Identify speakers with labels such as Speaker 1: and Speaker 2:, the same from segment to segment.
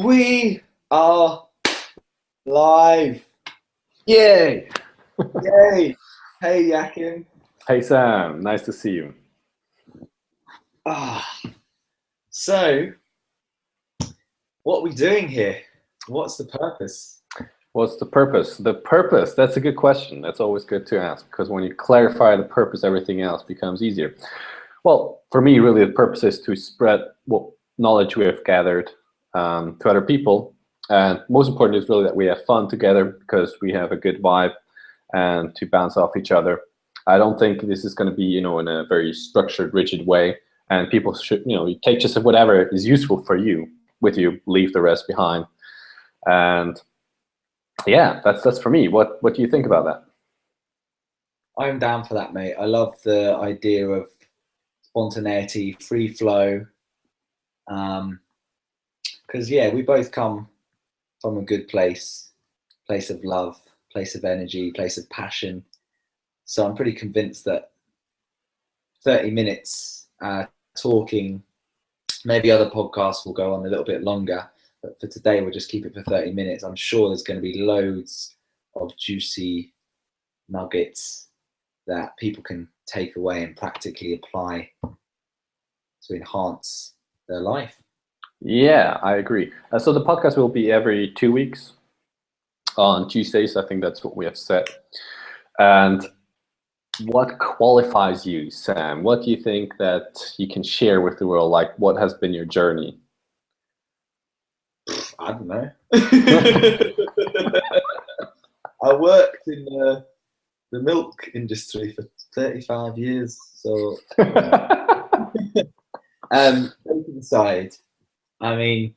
Speaker 1: We are live.
Speaker 2: Yay!
Speaker 1: Yay. Hey, Yakin.
Speaker 2: Hey Sam, nice to see you.
Speaker 1: Ah, so, what are we doing here? What's the purpose?
Speaker 2: What's the purpose? The purpose, that's a good question. That's always good to ask, because when you clarify the purpose, everything else becomes easier. Well, for me, really, the purpose is to spread what knowledge we have gathered to other people. And most important is really that we have fun together because we have a good vibe and to bounce off each other. I don't think this is going to be, in a very structured, rigid way. And people should, you take just whatever is useful for you with you, leave the rest behind. And yeah, that's for me. What do you think about that?
Speaker 1: I'm down for that, mate. I love the idea of spontaneity, free flow. Because, yeah, we both come from a good place of love, place of energy, place of passion. So I'm pretty convinced that 30 minutes talking, maybe other podcasts will go on a little bit longer, but for today we'll just keep it for 30 minutes. I'm sure there's going to be loads of juicy nuggets that people can take away and practically apply to enhance their life.
Speaker 2: Yeah, I agree. So the podcast will be every 2 weeks on Tuesdays. I think that's what we have set. And what qualifies you, Sam? What do you think that you can share with the world? Like, what has been your journey?
Speaker 1: I don't know. I worked in the milk industry for 35 years, so taking aside, I mean,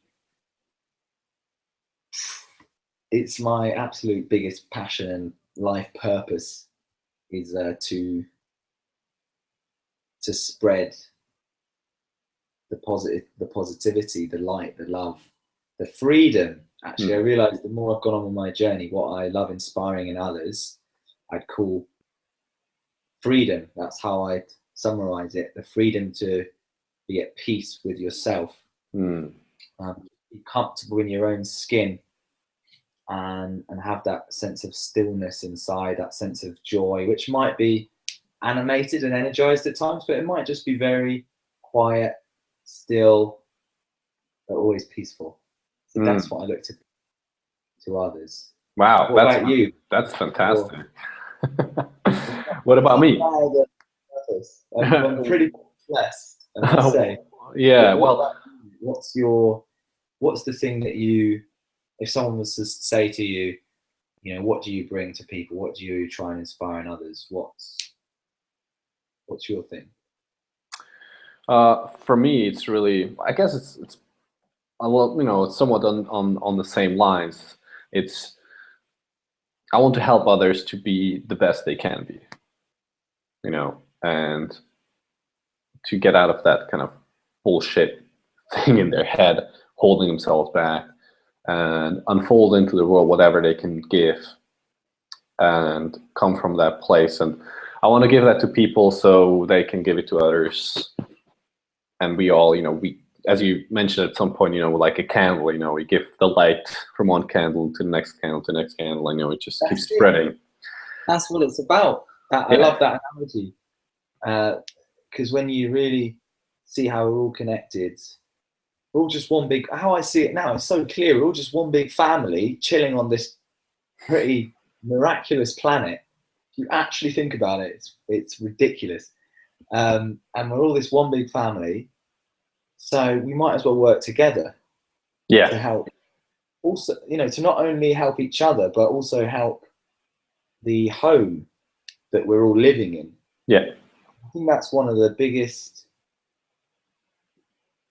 Speaker 1: it's my absolute biggest passion and life purpose is to spread the positivity, the light, the love, the freedom. Actually, I realized the more I've gone on my journey, what I love inspiring in others, I'd call freedom. That's how I'd summarize it. The freedom to be at peace with yourself, be comfortable in your own skin, and have that sense of stillness inside, that sense of joy, which might be animated and energized at times, but it might just be very quiet, still, but always peaceful. So that's what I look to others.
Speaker 2: Wow,
Speaker 1: what about you?
Speaker 2: That's fantastic. What about me?
Speaker 1: I'm pretty blessed, I must say.
Speaker 2: Yeah,
Speaker 1: what's the thing that if someone was to say to you, what do you bring to people? What do you try and inspire in others? What's your thing?
Speaker 2: For me, it's really, I guess it's it's somewhat on the same lines. It's, I want to help others to be the best they can be, and to get out of that kind of bullshit thing in their head, holding themselves back, and unfold into the world whatever they can give, and come from that place. And I want to give that to people so they can give it to others. And we all, we, as you mentioned at some point, like a candle, we give the light from one candle to the next candle to the next candle, it just keeps spreading.
Speaker 1: That's what it's about. I love that analogy. Because when you really see how we're all connected, we're all just one big, how I see it now, it's so clear, we're all just one big family chilling on this pretty miraculous planet. If you actually think about it, it's ridiculous. And we're all this one big family, so we might as well work together to help. Also, to not only help each other, but also help the home that we're all living in.
Speaker 2: Yeah.
Speaker 1: I think that's one of the biggest,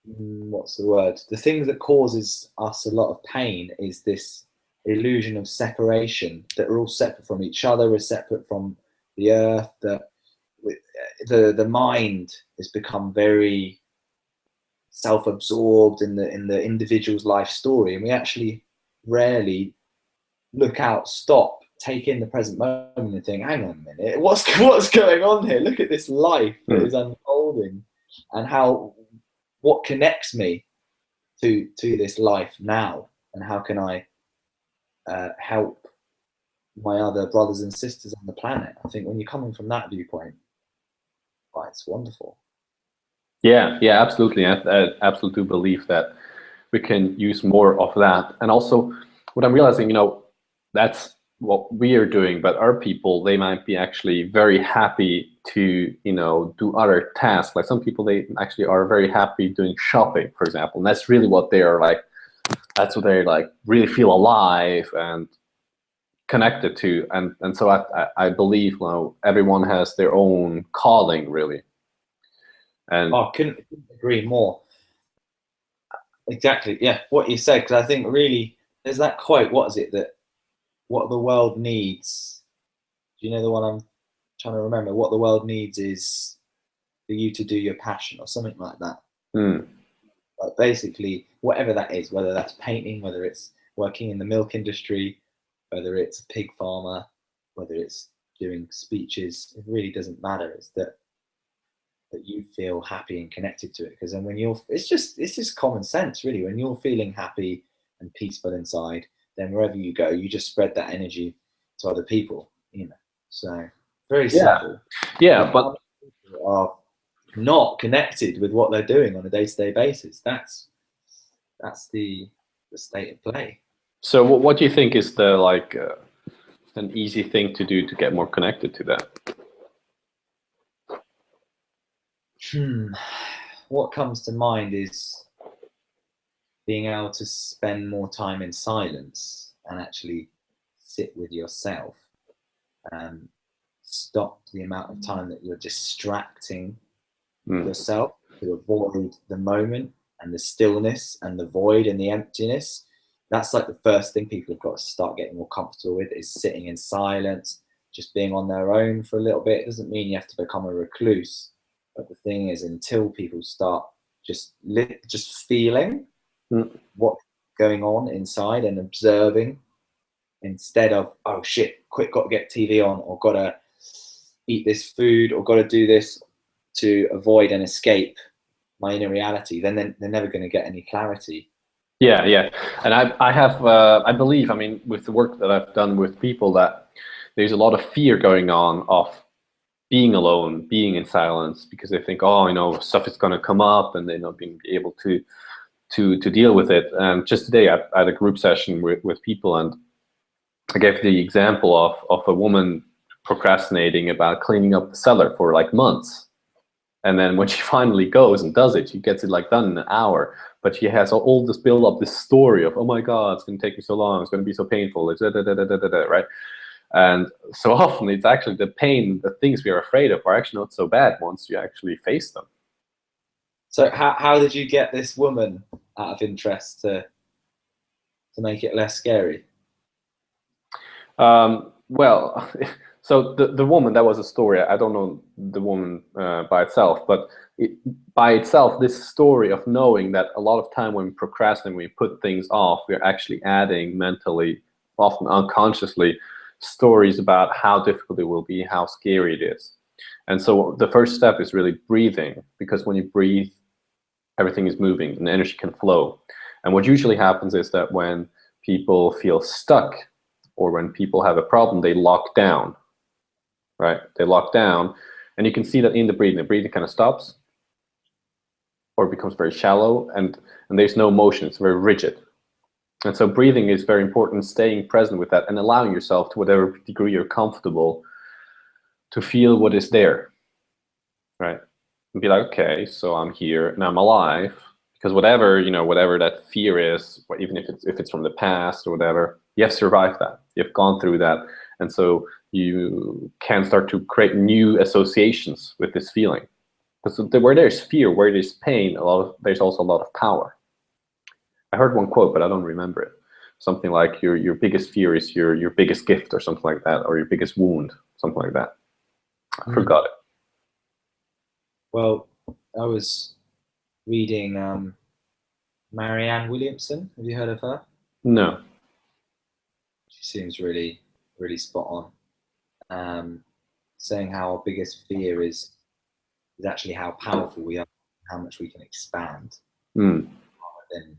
Speaker 1: what's the word? The thing that causes us a lot of pain is this illusion of separation, that we're all separate from each other, we're separate from the earth, that the mind has become very self-absorbed in the individual's life story, and we actually rarely look out, stop, take in the present moment and think, hang on a minute, what's going on here? Look at this life that is unfolding, and what connects me. to this life now, and how can I help my other brothers and sisters on the planet. I think when you're coming from that viewpoint, well, it's wonderful.
Speaker 2: Yeah, yeah, absolutely. I absolutely do believe that we can use more of that. And also, what I'm realizing, that's what we are doing, but our people, they might be actually very happy to, do other tasks. Like some people, they actually are very happy doing shopping, for example. And that's really what they are like, that's what they like really feel alive and connected to. And so I believe, everyone has their own calling, really. And
Speaker 1: I couldn't agree more. Exactly, yeah, what you said, because I think really there's that quote, what is it, that what the world needs, do you know the one I'm trying to remember? What the world needs is for you to do your passion, or something like that. Like basically, whatever that is, whether that's painting, whether it's working in the milk industry, whether it's a pig farmer, whether it's doing speeches, it really doesn't matter. It's that you feel happy and connected to it, because then when you're, it's just common sense really. When you're feeling happy and peaceful inside, then wherever you go, you just spread that energy to other people, so very simple.
Speaker 2: Yeah, but
Speaker 1: People are not connected with what they're doing on a day-to-day basis. That's the state of play.
Speaker 2: so what do you think is the an easy thing to do to get more connected to that?
Speaker 1: What comes to mind is being able to spend more time in silence and actually sit with yourself, and stop the amount of time that you're distracting yourself to avoid the moment and the stillness and the void and the emptiness. That's like the first thing people have got to start getting more comfortable with, is sitting in silence, just being on their own for a little bit. It doesn't mean you have to become a recluse, but the thing is, until people start just feeling what's going on inside and observing, instead of, oh shit, quick, got to get TV on, or got to eat this food, or got to do this to avoid and escape my inner reality, then they're never going to get any clarity.
Speaker 2: Yeah. And I have, I believe, I mean, with the work that I've done with people, that there's a lot of fear going on of being alone, being in silence, because they think, oh, stuff is going to come up, and they're not being able to deal with it. And just today, I had a group session with people, and I gave the example of a woman procrastinating about cleaning up the cellar for like months. And then when she finally goes and does it, she gets it like done in an hour. But she has all this build up, this story of, oh my God, it's going to take me so long, it's going to be so painful, it's right? And so often it's actually the pain, the things we are afraid of are actually not so bad once you actually face them.
Speaker 1: So how did you get this woman, out of interest, to make it less scary?
Speaker 2: Well, so the woman, that was a story. I don't know the woman by itself, but by itself, this story of knowing that a lot of time when we procrastinate, when we put things off, we're actually adding mentally, often unconsciously, stories about how difficult it will be, how scary it is. And so the first step is really breathing, because when you breathe, everything is moving and energy can flow. And what usually happens is that when people feel stuck, or when people have a problem, they lock down, right? They lock down, and you can see that in the breathing kind of stops or becomes very shallow, and there's no motion, it's very rigid. And so breathing is very important, staying present with that and allowing yourself, to whatever degree you're comfortable, to feel what is there, right? And be like, okay, so I'm here and I'm alive, because whatever, whatever that fear is, even if it's from the past or whatever, you have survived that, you've gone through that, and so you can start to create new associations with this feeling. Because where there's fear, where there's pain, there's also a lot of power. I heard one quote, but I don't remember it. Something like your biggest fear is your biggest gift, or something like that, or your biggest wound, something like that. I forgot it.
Speaker 1: Well, I was reading Marianne Williamson. Have you heard of her?
Speaker 2: No.
Speaker 1: She seems really, really spot on. Saying how our biggest fear is actually how powerful we are, how much we can expand, rather than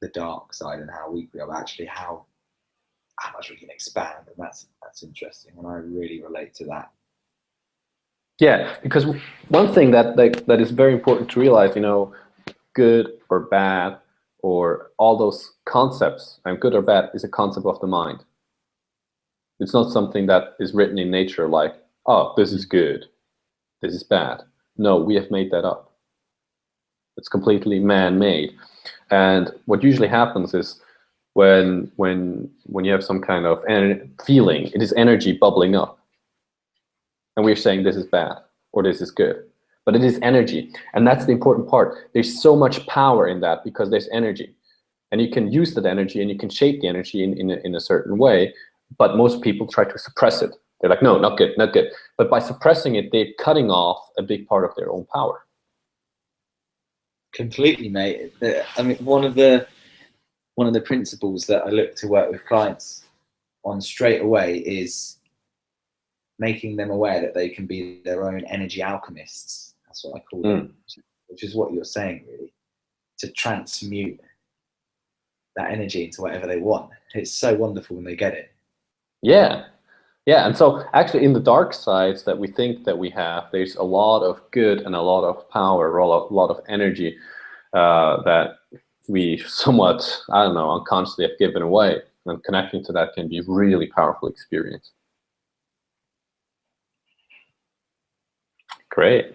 Speaker 1: the dark side and how weak we are, but actually how much we can expand, and that's interesting, and I really relate to that.
Speaker 2: Yeah, because one thing that is very important to realize, you know, good or bad, or all those concepts, and good or bad is a concept of the mind. It's not something that is written in nature like, oh, this is good, this is bad. No, we have made that up. It's completely man-made. And what usually happens is when you have some kind of feeling, it is energy bubbling up. And we're saying this is bad or this is good. But it is energy. And that's the important part. There's so much power in that because there's energy. And you can use that energy and you can shape the energy in a certain way. But most people try to suppress it. They're like, no, not good, not good. But by suppressing it, they're cutting off a big part of their own power.
Speaker 1: Completely, mate. I mean, one of the principles that I look to work with clients on straight away is making them aware that they can be their own energy alchemists. That's what I call them, which is what you're saying, really, to transmute that energy into whatever they want. It's so wonderful when they get it.
Speaker 2: Yeah. Yeah, and so actually in the dark sides that we think that we have, there's a lot of good and a lot of power, a lot of energy that we somewhat, I don't know, unconsciously have given away. And connecting to that can be a really powerful experience. Great.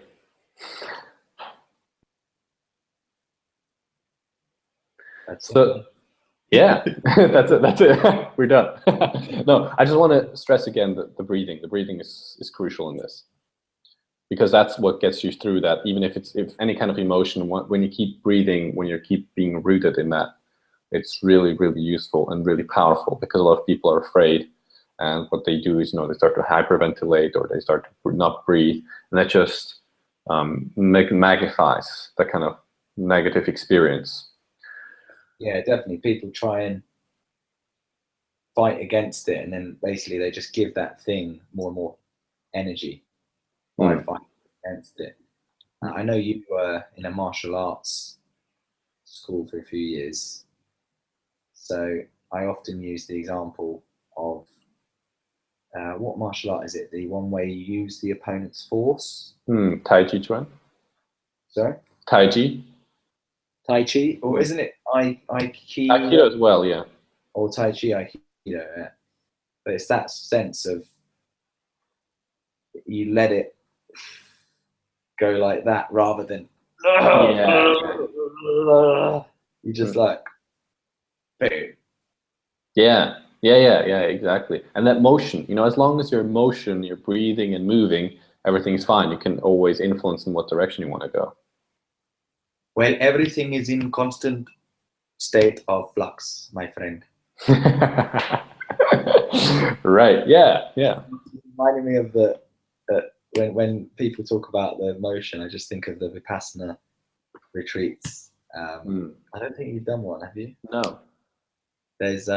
Speaker 1: That's
Speaker 2: so, yeah, that's it. We're done. No, I just want to stress again the breathing. The breathing is crucial in this. Because that's what gets you through that. Even if any kind of emotion, when you keep breathing, when you keep being rooted in that, it's really, really useful and really powerful, because a lot of people are afraid. And what they do is, you know, they start to hyperventilate or they start to not breathe. And that just magnifies that kind of negative experience.
Speaker 1: Yeah, definitely. People try and fight against it, and then basically they just give that thing more and more energy by fighting against it. I know you were in a martial arts school for a few years, so I often use the example of what martial art is it? The one where you use the opponent's force?
Speaker 2: Tai Chi Chuan?
Speaker 1: Sorry?
Speaker 2: Tai Chi?
Speaker 1: Tai Chi? Or isn't it Aikido?
Speaker 2: Aikido as well, yeah.
Speaker 1: Or Tai Chi Aikido, yeah. But it's that sense of you let it go like that rather than you just like boom.
Speaker 2: Yeah, exactly. And that motion, you know, as long as your motion, you're breathing and moving, everything's fine. You can always influence in what direction you want to go.
Speaker 1: Well, everything is in constant state of flux, my friend.
Speaker 2: Right, yeah.
Speaker 1: Reminding me of when people talk about the motion, I just think of the Vipassana retreats. I don't think you've done one, have you?
Speaker 2: No.
Speaker 1: There's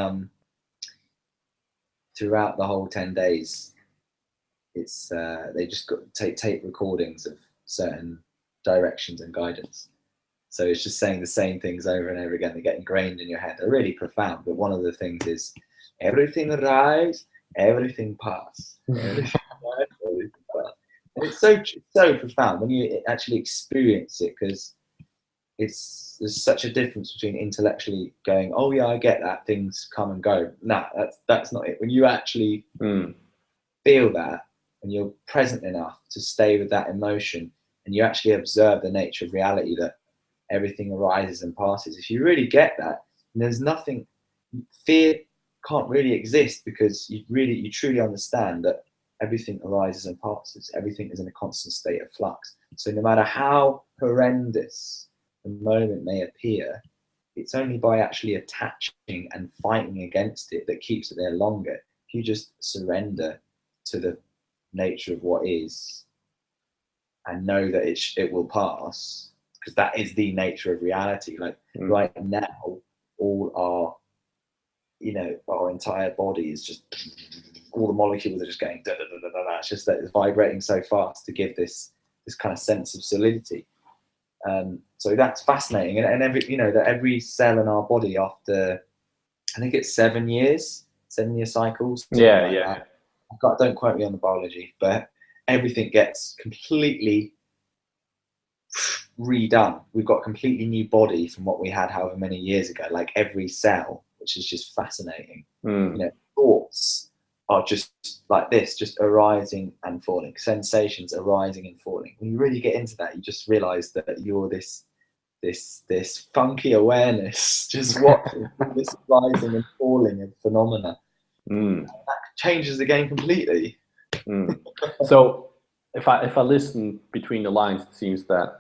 Speaker 1: throughout the whole 10 days, it's they just got tape recordings of certain directions and guidance. So it's just saying the same things over and over again. They get ingrained in your head. They're really profound. But one of the things is everything rise, everything pass. Everything rise, everything pass. And it's so profound when you actually experience it, because there's such a difference between intellectually going, oh yeah, I get that, things come and go. Nah, that's not it. When you actually feel that, and you're present enough to stay with that emotion, and you actually observe the nature of reality, that everything arises and passes. If you really get that, there's nothing, fear can't really exist, because you truly understand that everything arises and passes. Everything is in a constant state of flux. So no matter how horrendous the moment may appear, it's only by actually attaching and fighting against it that keeps it there longer. If you just surrender to the nature of what is and know that it will pass, because that is the nature of reality. Like right now, all our entire body is just, all the molecules are just going da, da, da, da, da. It's just that it's vibrating so fast to give this kind of sense of solidity. So that's fascinating, and every, you know, that every cell in our body after, I think it's 7 year cycles,
Speaker 2: Yeah,
Speaker 1: like
Speaker 2: yeah.
Speaker 1: that. Don't quote me on the biology, but everything gets completely redone. We've got a completely new body from what we had however many years ago, like every cell, which is just fascinating. You know, thoughts are just like this, just arising and falling, sensations arising and falling. When you really get into that, you just realize that you're this funky awareness, just watching this rising and falling of phenomena. That changes the game completely.
Speaker 2: So if I listen between the lines, it seems that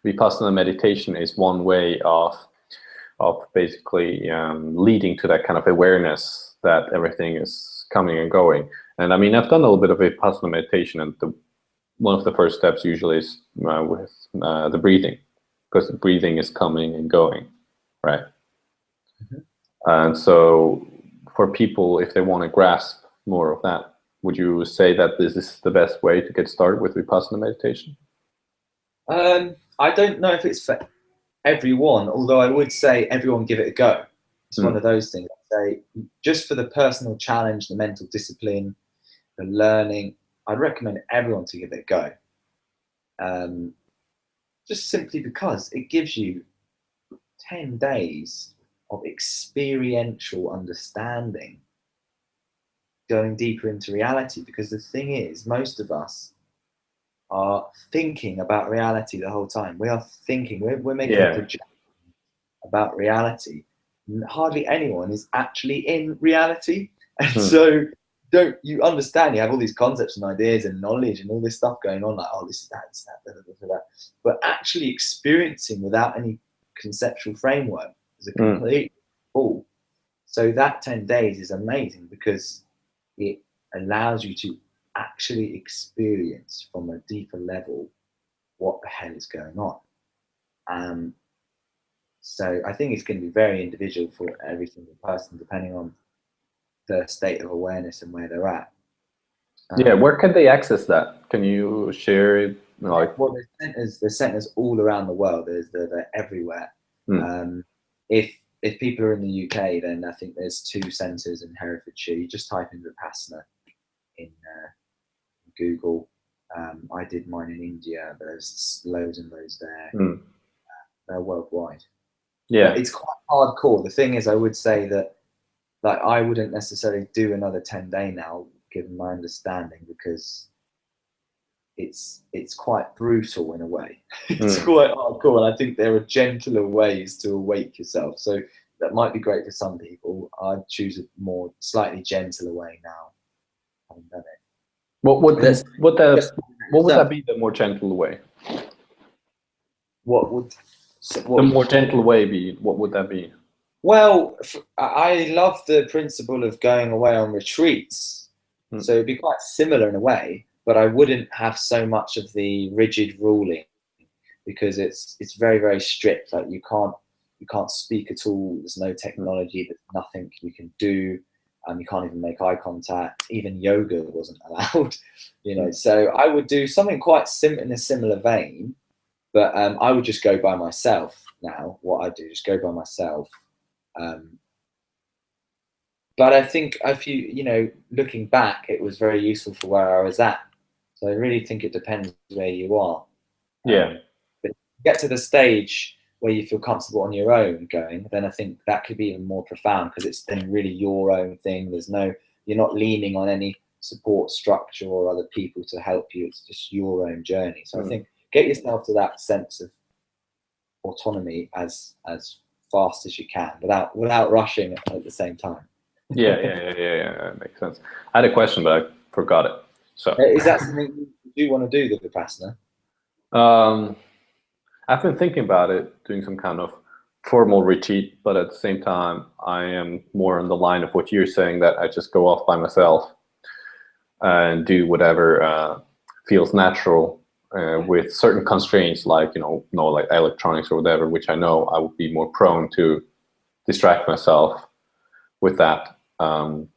Speaker 2: Vipassana meditation is one way of basically leading to that kind of awareness that everything is coming and going. And I mean, I've done a little bit of Vipassana meditation, and one of the first steps usually is with the breathing, because the breathing is coming and going, right? And so for people, if they want to grasp more of that, would you say that this is the best way to get started with Vipassana meditation?
Speaker 1: I don't know if it's for everyone, although I would say everyone give it a go. It's one of those things. I'd say just for the personal challenge, the mental discipline, the learning, I'd recommend everyone to give it a go. Just simply because it gives you 10 days of experiential understanding, going deeper into reality. Because the thing is, most of us are thinking about reality the whole time. We are thinking, we're making a projection about reality. Hardly anyone is actually in reality. And so don't you understand, you have all these concepts and ideas and knowledge and all this stuff going on, like, oh, this is that, this is that, blah, blah, blah, blah. But actually experiencing without any conceptual framework is a complete fool. So that 10 days is amazing because it allows you to actually experience from a deeper level what the hell is going on. So I think it's going to be very individual for every single person, depending on the state of awareness and where they're at.
Speaker 2: Where can they access that? Can you share it? Like,
Speaker 1: well, there's centers all around the world. They're everywhere. If people are in the UK, then I think there's 2 centers in Herefordshire. You just type in Vipassana in Google. I did mine in India, but there's loads and loads there. They're worldwide. But it's quite hardcore. The thing is, I would say that, like, I wouldn't necessarily do another 10-day now, given my understanding, because it's quite brutal in a way. It's quite hardcore, and I think there are gentler ways to awake yourself. So that might be great for some people. I'd choose a more slightly gentler way now, having done it.
Speaker 2: What would that be, the more gentle way?
Speaker 1: What would
Speaker 2: the more gentle way be? What would that be?
Speaker 1: Well, I love the principle of going away on retreats. So it'd be quite similar in a way, but I wouldn't have so much of the rigid ruling, because it's very, very strict. Like you can't speak at all. There's no technology. There's nothing you can do. You can't even make eye contact. Even yoga wasn't allowed, you know. So I would do something quite in a similar vein, but I would just go by myself now. What I do, just go by myself. But I think if looking back, it was very useful for where I was at. So I really think it depends where you are. But if you get to the stage where you feel comfortable on your own going, then I think that could be even more profound, because it's then really your own thing. You're not leaning on any support structure or other people to help you. It's just your own journey. So I think get yourself to that sense of autonomy as fast as you can, without rushing at the same time.
Speaker 2: Yeah, makes sense. I had a question, but I forgot it. So
Speaker 1: is that something you do want to do, the Vipassana?
Speaker 2: I've been thinking about it, doing some kind of formal retreat, but at the same time, I am more on the line of what you're saying, that I just go off by myself and do whatever feels natural, with certain constraints, like like electronics or whatever, which I know I would be more prone to distract myself with that, and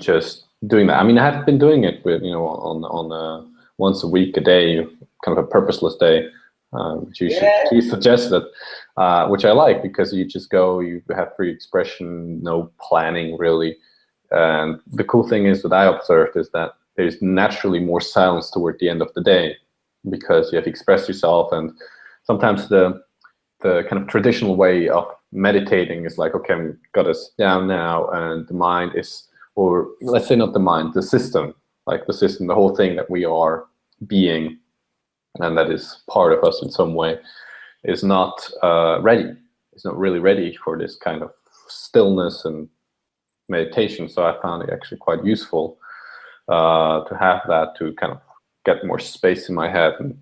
Speaker 2: just doing that. I mean, I have been doing it with on once a week, a day, kind of a purposeless day, which you suggested, which I like, because you just go, you have free expression, no planning really. And the cool thing is, what I observed is that there's naturally more silence toward the end of the day, because you have expressed yourself. And sometimes the kind of traditional way of meditating is like, okay, I'm gotta sit down now, and the mind is, or let's say not the mind, the system, like the system, the whole thing that we are being, and that is part of us in some way, is not ready. It's not really ready for this kind of stillness and meditation. So I found it actually quite useful to have that, to kind of get more space in my head and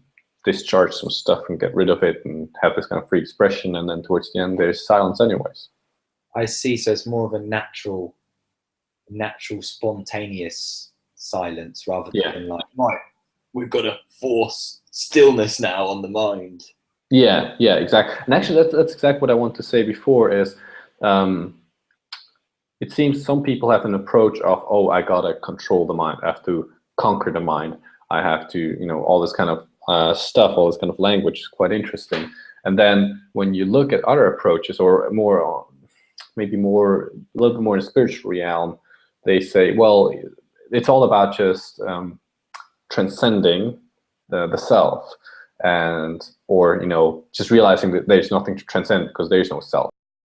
Speaker 2: discharge some stuff and get rid of it and have this kind of free expression. And then towards the end, there's silence anyways.
Speaker 1: I see. So it's more of a natural, spontaneous silence, rather than like, right, we've got to force stillness now on the mind.
Speaker 2: Yeah, exactly. And actually, that's exactly what I want to say before is, it seems some people have an approach of, oh, I gotta control the mind, I have to conquer the mind, I have to, all this kind of stuff, all this kind of language is quite interesting. And then when you look at other approaches, or more, maybe more, a little bit more in the spiritual realm, they say, well, it's all about just transcending the self, and or just realizing that there's nothing to transcend because there's no self.